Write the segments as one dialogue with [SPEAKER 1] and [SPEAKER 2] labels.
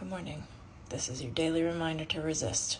[SPEAKER 1] Good morning. This is your daily reminder to resist.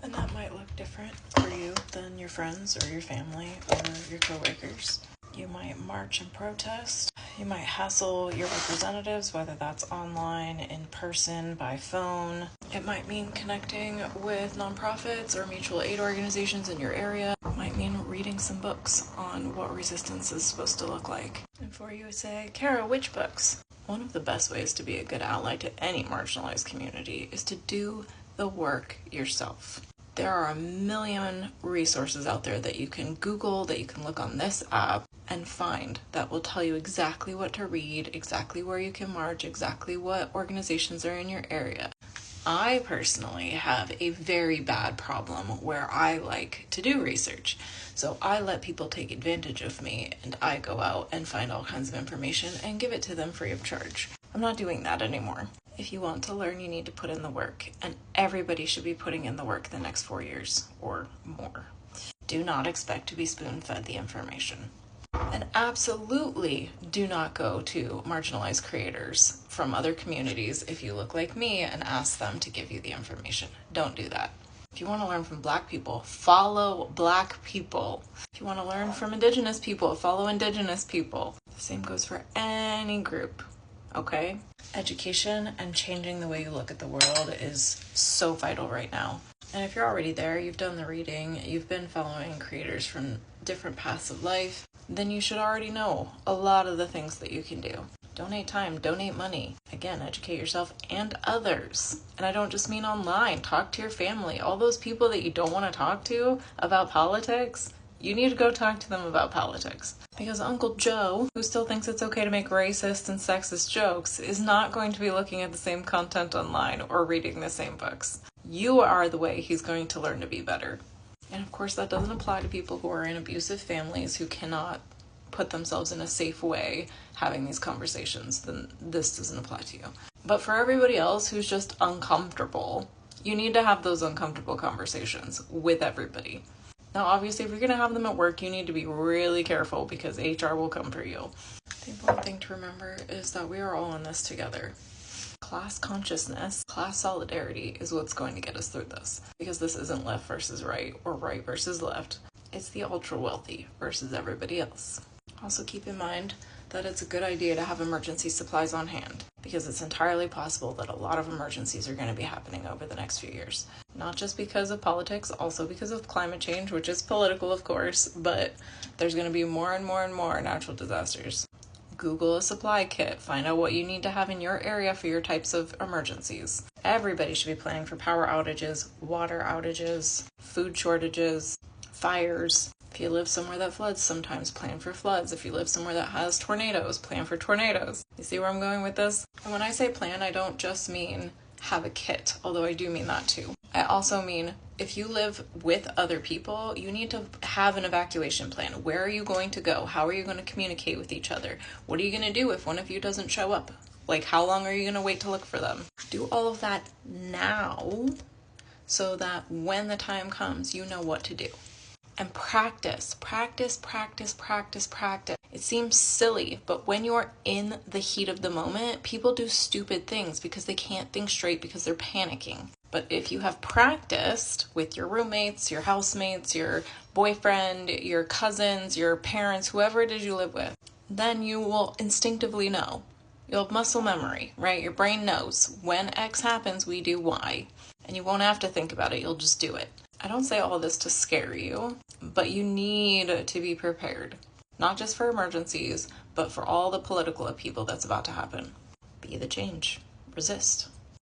[SPEAKER 1] And that might look different for you than your friends or your family or your coworkers. You might march and protest. You might hassle your representatives, whether that's online, in person, by phone. It might mean connecting with nonprofits or mutual aid organizations in your area. It might mean reading some books on what resistance is supposed to look like. And for you, say, Kara, which books? One of the best ways to be a good ally to any marginalized community is to do the work yourself. There are a million resources out there that you can Google, that you can look on this app and find that will tell you exactly what to read, exactly where you can march, exactly what organizations are in your area. I personally have a very bad problem where I like to do research. So I let people take advantage of me and I go out and find all kinds of information and give it to them free of charge. I'm not doing that anymore. If you want to learn, you need to put in the work, and everybody should be putting in the work the next 4 years or more. Do not expect to be spoon-fed the information. And absolutely do not go to marginalized creators from other communities if you look like me and ask them to give you the information. Don't do that. If you want to learn from Black people, follow Black people. If you want to learn from Indigenous people, follow Indigenous people. The same goes for any group, okay? Education and changing the way you look at the world is so vital right now. And if you're already there, you've done the reading, you've been following creators from different paths of life, then you should already know a lot of the things that you can do. Donate time, donate money. Again, educate yourself and others. And I don't just mean online. Talk to your family. All those people that you don't want to talk to about politics, you need to go talk to them about politics. Because Uncle Joe, who still thinks it's okay to make racist and sexist jokes, is not going to be looking at the same content online or reading the same books. You are the way he's going to learn to be better. And of course, that doesn't apply to people who are in abusive families who cannot put themselves in a safe way having these conversations. Then this doesn't apply to you. But for everybody else who's just uncomfortable, you need to have those uncomfortable conversations with everybody. Now, obviously, if you're going to have them at work, you need to be really careful because HR will come for you. The important thing to remember is that we are all in this together. Class consciousness, class solidarity is what's going to get us through this. Because this isn't left versus right or right versus left. It's the ultra wealthy versus everybody else. Also keep in mind that it's a good idea to have emergency supplies on hand because it's entirely possible that a lot of emergencies are going to be happening over the next few years. Not just because of politics, also because of climate change, which is political, of course, but there's going to be more and more and more natural disasters. Google a supply kit. Find out what you need to have in your area for your types of emergencies. Everybody should be planning for power outages, water outages, food shortages, fires. If you live somewhere that floods, sometimes plan for floods. If you live somewhere that has tornadoes, plan for tornadoes. You see where I'm going with this? And when I say plan, I don't just mean have a kit, although I do mean that too. I also mean if you live with other people, you need to have an evacuation plan. Where are you going to go? How are you going to communicate with each other? What are you going to do if one of you doesn't show up? Like, how long are you going to wait to look for them? Do all of that now so that when the time comes, you know what to do. And practice. It seems silly, but when you're in the heat of the moment, people do stupid things because they can't think straight because they're panicking. But if you have practiced with your roommates, your housemates, your boyfriend, your cousins, your parents, whoever it is you live with, then you will instinctively know. You'll have muscle memory, right? Your brain knows when X happens, we do Y. And you won't have to think about it. You'll just do it. I don't say all this to scare you, but you need to be prepared. Not just for emergencies, but for all the political upheaval that's about to happen. Be the change. Resist.